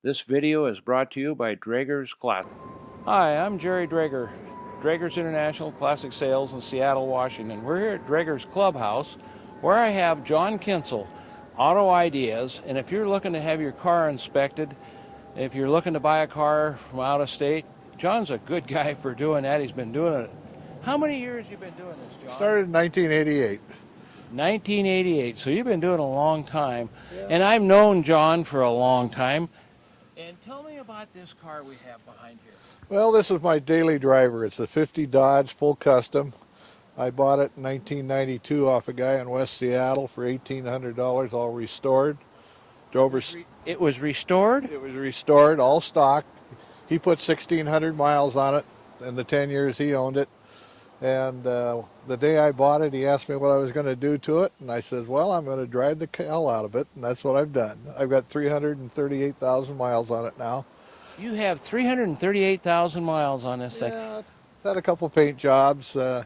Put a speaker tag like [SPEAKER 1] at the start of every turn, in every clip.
[SPEAKER 1] This video is brought to you by Drager's Classic. Hi, I'm Jerry Drager, Drager's International Classic Sales in Seattle, Washington. We're here at Drager's Clubhouse, where I have John Kincl Auto Ideas. And if you're looking to have your car inspected, if you're looking to buy a car from out of state, John's a good guy for doing that. He's been doing it. How many years you been doing this, John?
[SPEAKER 2] Started in 1988.
[SPEAKER 1] 1988. So you've been doing it a long time.
[SPEAKER 2] Yeah.
[SPEAKER 1] And I've known John for a long time. And tell me about this car we have behind here.
[SPEAKER 2] Well, this is my daily driver. It's a 50 Dodge, full custom. I bought it in 1992 off a guy in West Seattle for $1,800, all restored.
[SPEAKER 1] It was restored?
[SPEAKER 2] It was restored, all stock. He put 1,600 miles on it in the 10 years he owned it. And the day I bought it, he asked me what I was going to do to it. And I said, well, I'm going to drive the hell out of it. And that's what I've done. I've got 338,000 miles on it now.
[SPEAKER 1] You have 338,000 miles on this thing.
[SPEAKER 2] Yeah, had a couple paint jobs. I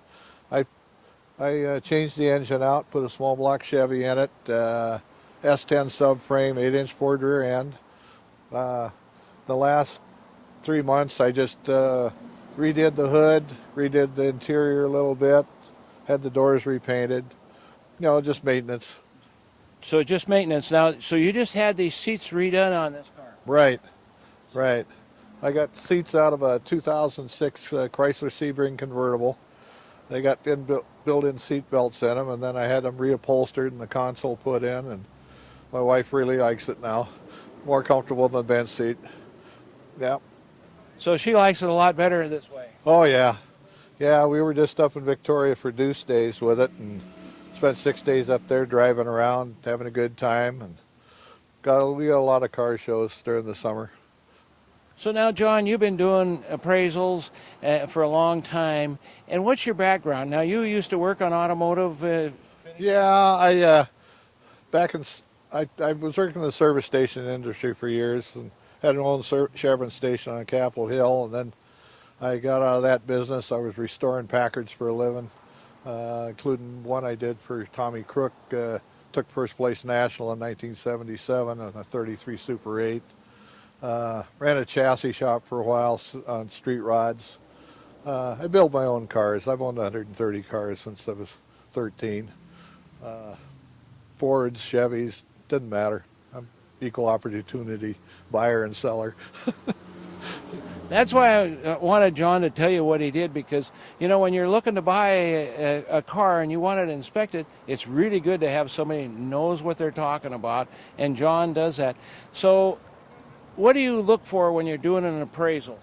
[SPEAKER 2] changed the engine out, put a small block Chevy in it, S10 subframe, 8-inch bored rear end. The last 3 months, I just redid the hood, redid the interior a little bit, had the doors repainted. You know, just maintenance.
[SPEAKER 1] So just maintenance. Now, so you just had these seats redone on this car?
[SPEAKER 2] Right. Right. I got seats out of a 2006 Chrysler Sebring convertible. They got built-in seat belts in them, and then I had them reupholstered and the console put in, and my wife really likes it now. More comfortable than the bench seat. Yeah.
[SPEAKER 1] So she likes it a lot better this way?
[SPEAKER 2] Oh, yeah. Yeah, we were just up in Victoria for Deuce Days with it, and spent 6 days up there driving around, having a good time, and we got a lot of car shows during the summer.
[SPEAKER 1] So now, John, you've been doing appraisals for a long time. And what's your background? Now, you used to work on automotive.
[SPEAKER 2] Yeah, I was working in the service station industry for years and had an own Chevron station on Capitol Hill. And then I got out of that business. I was restoring Packards for a living, including one I did for Tommy Crook. Took first place national in 1977 on a 33 Super 8. Ran a chassis shop for a while on street rods. I build my own cars. I've owned 130 cars since I was 13. Fords, Chevys, didn't matter. I'm equal opportunity buyer and seller.
[SPEAKER 1] That's why I wanted John to tell you what he did, because, you know, when you're looking to buy a car and you want it inspected, it's really good to have somebody who knows what they're talking about, and John does that. So what do you look for when you're doing an appraisal?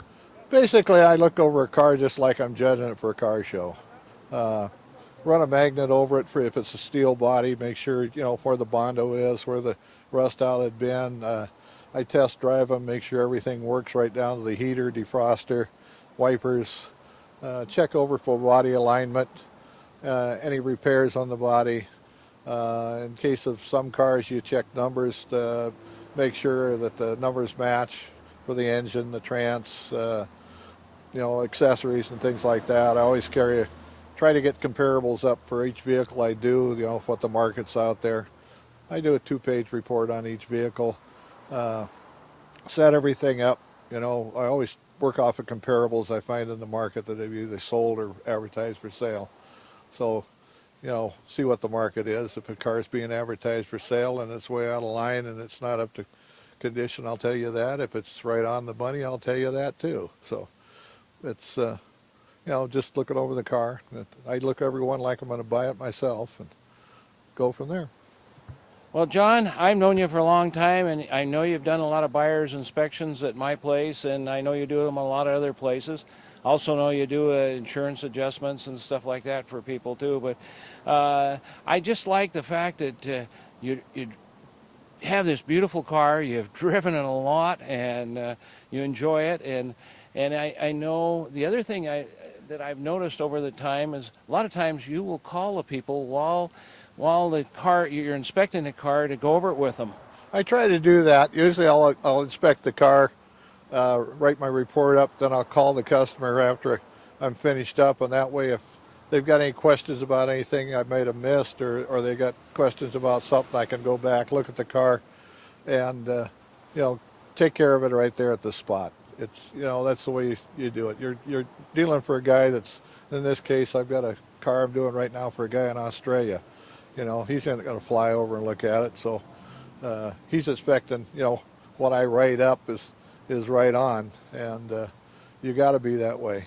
[SPEAKER 2] Basically, I look over a car just like I'm judging it for a car show. Run a magnet over it for if it's a steel body, make sure, you know, where the Bondo is, where the rust out had been. I test drive them, make sure everything works right down to the heater, defroster, wipers. Check over for body alignment, any repairs on the body. In case of some cars, you check numbers to make sure that the numbers match for the engine, the trans, you know, accessories and things like that. I always try to get comparables up for each vehicle I do, you know, what the market's out there. I do a 2-page report on each vehicle. Set everything up, you know, I always work off of comparables I find in the market that have either sold or advertised for sale. So, you know, see what the market is. If a car is being advertised for sale and it's way out of line and it's not up to condition, I'll tell you that. If it's right on the money, I'll tell you that too. So it's, you know, just looking over the car. I look every one like I'm going to buy it myself and go from there.
[SPEAKER 1] Well, John, I've known you for a long time, and I know you've done a lot of buyer's inspections at my place, and I know you do them a lot of other places. Also know you do insurance adjustments and stuff like that for people too. But I just like the fact that you have this beautiful car. You've driven it a lot, and you enjoy it. And I know the other thing that I've noticed over the time is a lot of times you will call the people while you're inspecting the car to go over it with them.
[SPEAKER 2] I try to do that. Usually I'll inspect the car, write my report up, then I'll call the customer after I'm finished up, and that way if they've got any questions about anything I might have missed or they got questions about something, I can go back, look at the car, and you know, take care of it right there at the spot. It's, you know, that's the way you do it. You're dealing for a guy that's, in this case, I've got a car I'm doing right now for a guy in Australia. You know, he's not going to fly over and look at it, so he's expecting, you know, what I write up is right on, and you got to be that way.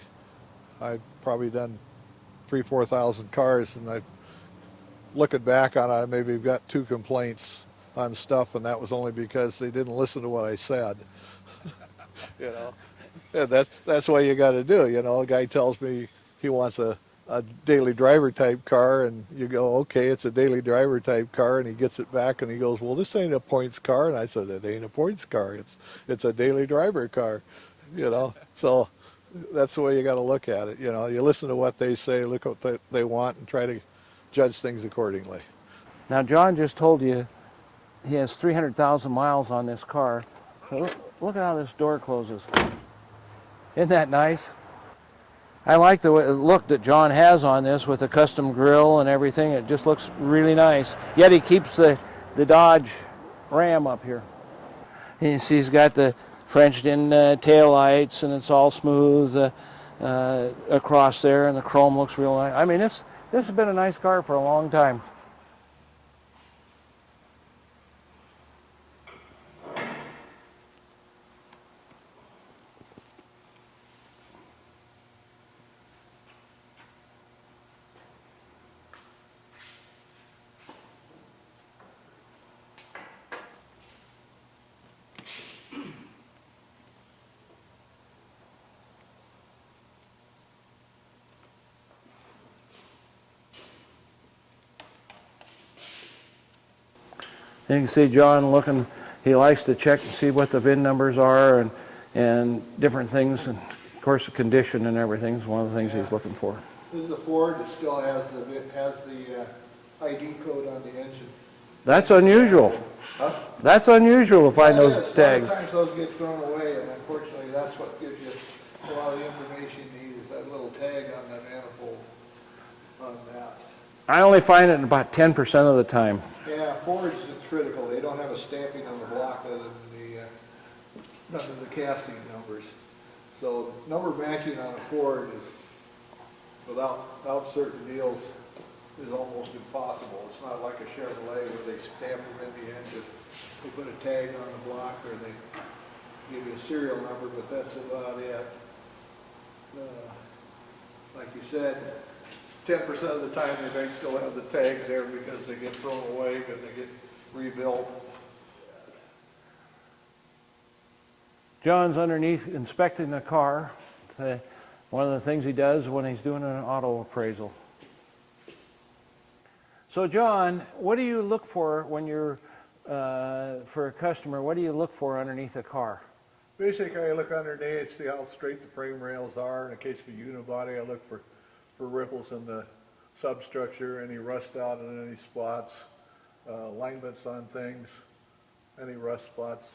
[SPEAKER 2] I've probably done 3,000-4,000 cars, and I, looking back on it, I maybe got 2 complaints on stuff, and that was only because they didn't listen to what I said. You know, and that's the way you got to do. You know, a guy tells me he wants a daily driver type car, and you go, okay, it's a daily driver type car, and he gets it back and he goes, well, this ain't a points car. And I said, it ain't a points car, it's a daily driver car. You know, so that's the way you got to look at it. You know, you listen to what they say, look what they want, and try to judge things accordingly.
[SPEAKER 1] Now, John just told you he has 300,000 miles on this car. Look at how this door closes. Isn't that nice? I like the look that John has on this with the custom grille and everything. It just looks really nice. Yet he keeps the Dodge Ram up here. You see he's got the Frenched-in tail lights, and it's all smooth across there, and the chrome looks real nice. I mean, this has been a nice car for a long time. You can see John looking, he likes to check and see what the VIN numbers are and different things, and of course the condition and everything is one of the things he's looking for.
[SPEAKER 2] This is the Ford that still has the ID code on the engine.
[SPEAKER 1] That's unusual.
[SPEAKER 2] Huh?
[SPEAKER 1] That's unusual to find those tags.
[SPEAKER 2] Sometimes those get thrown away, and unfortunately that's what gives you a lot of the information you need, is that little tag on that manifold on that.
[SPEAKER 1] I only find it about 10% of the time.
[SPEAKER 2] Yeah, Fords is critical. They don't have a stamping on the block other than the casting numbers. So number matching on a Ford is, without certain deals, is almost impossible. It's not like a Chevrolet where they stamp them in the engine. They put a tag on the block, or they give you a serial number, but that's about it. Like you said, 10% of the time they may still have the tags there because they get thrown away, because they get rebuilt.
[SPEAKER 1] John's underneath inspecting the car. One of the things he does when he's doing an auto appraisal. So John, what do you look for when you're, for a customer, what do you look for underneath a car?
[SPEAKER 2] Basically, I look underneath, see how straight the frame rails are. In the case of a unibody, I look for ripples in the substructure, any rust out in any spots, alignments on things, any rust spots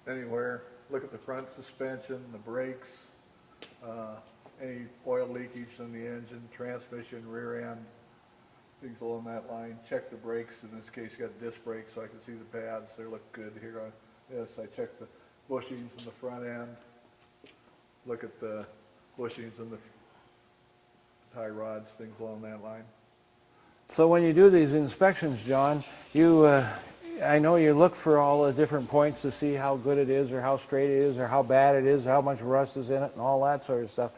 [SPEAKER 2] anywhere. Look at the front suspension, the brakes, any oil leakage in the engine, transmission, rear end, things along that line. Check the brakes. In this case, you got disc brakes, so I can see the pads. They look good here on this. I check the bushings in the front end. Look at the bushings in the tie rods, things along that line.
[SPEAKER 1] So when you do these inspections, John, I know you look for all the different points to see how good it is, or how straight it is, or how bad it is, how much rust is in it, and all that sort of stuff.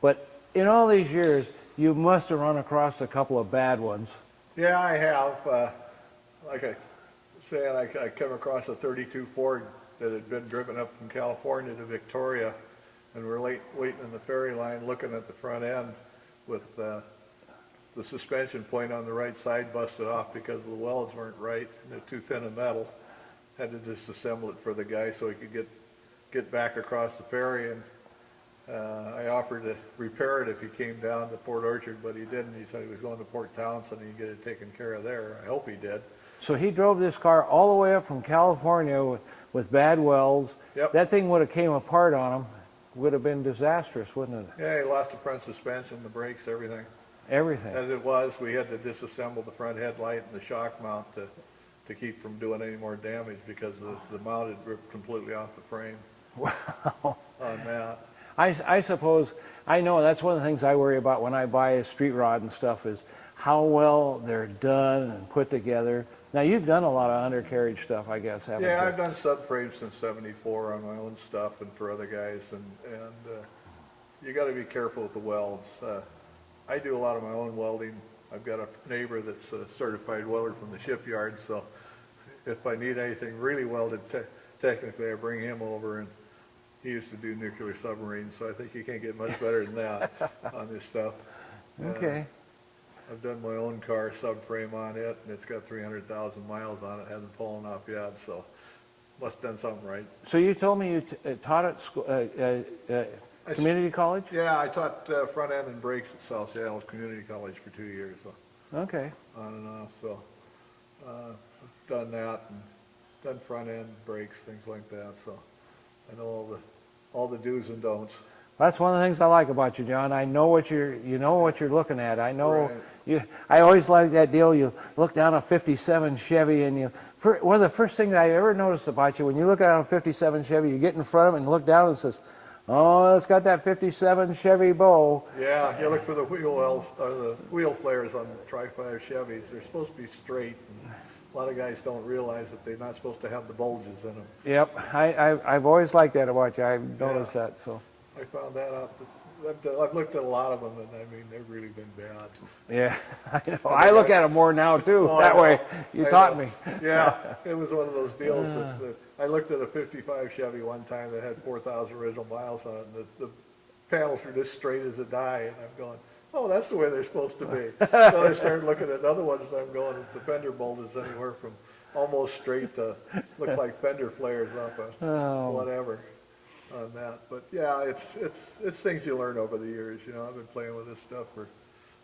[SPEAKER 1] But in all these years, you must have run across a couple of bad ones.
[SPEAKER 2] Yeah, I have. Like I said, I come across a 32 Ford that had been driven up from California to Victoria, and we're waiting in the ferry line looking at the front end with the suspension point on the right side busted off because the welds weren't right and they're too thin of metal. Had to disassemble it for the guy so he could get back across the ferry, and I offered to repair it if he came down to Port Orchard, but he didn't. He said he was going to Port Townsend and he'd get it taken care of there. I hope he did.
[SPEAKER 1] So he drove this car all the way up from California with bad welds.
[SPEAKER 2] Yep.
[SPEAKER 1] That thing would have came apart on him. Would have been disastrous, wouldn't it?
[SPEAKER 2] Yeah, he lost the front suspension, the brakes, everything.
[SPEAKER 1] Everything.
[SPEAKER 2] As it was, we had to disassemble the front headlight and the shock mount to to keep from doing any more damage because the mount had ripped completely off the frame
[SPEAKER 1] Wow.
[SPEAKER 2] on that.
[SPEAKER 1] I suppose, I know that's one of the things I worry about when I buy a street rod and stuff is how well they're done and put together. Now you've done a lot of undercarriage stuff, I guess, haven't
[SPEAKER 2] Yeah,
[SPEAKER 1] you?
[SPEAKER 2] I've done subframes since '74 on my own stuff and for other guys, and you got to be careful with the welds. I do a lot of my own welding. I've got a neighbor that's a certified welder from the shipyard, so if I need anything really welded, technically I bring him over, and he used to do nuclear submarines, so I think you can't get much better than that on this stuff.
[SPEAKER 1] Okay.
[SPEAKER 2] I've done my own car subframe on it, and it's got 300,000 miles on it. Hasn't fallen off yet, so must have done something right.
[SPEAKER 1] So you told me you taught at school, community college?
[SPEAKER 2] Yeah, I taught front end and brakes at South Seattle Community College for 2 years, so
[SPEAKER 1] Okay.
[SPEAKER 2] on and off. So done that and done front end brakes, things like that. So I know all the do's and don'ts.
[SPEAKER 1] That's one of the things I like about you, John. I know what you know what you're looking at. I know
[SPEAKER 2] Right.
[SPEAKER 1] I always like that deal. You look down a '57 Chevy, and one of the first things I ever noticed about you when you look at a '57 Chevy, you get in front of it and look down and it says, "Oh, it's got that '57 Chevy bow."
[SPEAKER 2] Yeah, you look for the wheel wells or the wheel flares on Tri-5 Chevys. They're supposed to be straight. And a lot of guys don't realize that they're not supposed to have the bulges in them.
[SPEAKER 1] Yep, I've always liked that about you. I've noticed that. So
[SPEAKER 2] I found that out. I've looked at a lot of them, and I mean, they've really been bad.
[SPEAKER 1] yeah, I know. I look at them more now too.
[SPEAKER 2] Oh,
[SPEAKER 1] That
[SPEAKER 2] I know.
[SPEAKER 1] way, you
[SPEAKER 2] I
[SPEAKER 1] taught
[SPEAKER 2] know.
[SPEAKER 1] me.
[SPEAKER 2] Yeah, it was one of those deals that I looked at a '55 Chevy one time that had 4,000 original miles on it, and the panels were just straight as a die, and I'm going, oh, that's the way they're supposed to be. Then I started looking at other ones, and I'm going, the fender bolt is anywhere from almost straight to looks like fender flares up a whatever on that. But yeah, it's things you learn over the years. You know, I've been playing with this stuff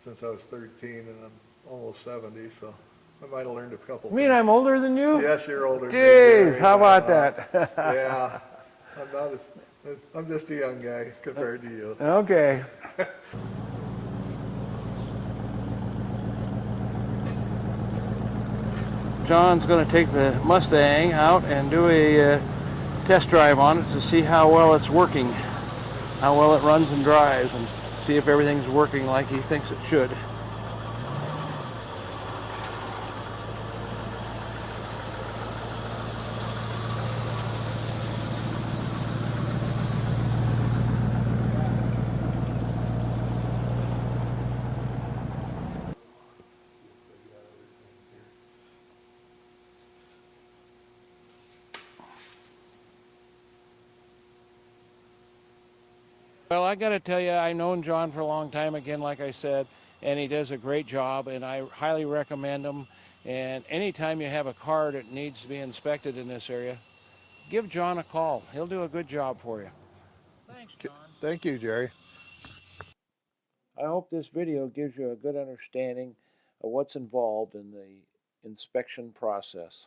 [SPEAKER 2] since I was 13, and I'm almost 70, so I might have learned a couple.
[SPEAKER 1] You mean I'm older than you?
[SPEAKER 2] Yes, you're older.
[SPEAKER 1] Jeez, how about that?
[SPEAKER 2] Yeah, I'm just a young guy compared to you.
[SPEAKER 1] Okay. John's going to take the Mustang out and do a test drive on it to see how well it's working, how well it runs and drives, and see if everything's working like he thinks it should. Well, I got to tell you, I've known John for a long time, again, like I said, and he does a great job, and I highly recommend him. And anytime you have a car that needs to be inspected in this area, give John a call. He'll do a good job for you. Thanks, John.
[SPEAKER 2] Thank you, Jerry.
[SPEAKER 1] I hope this video gives you a good understanding of what's involved in the inspection process.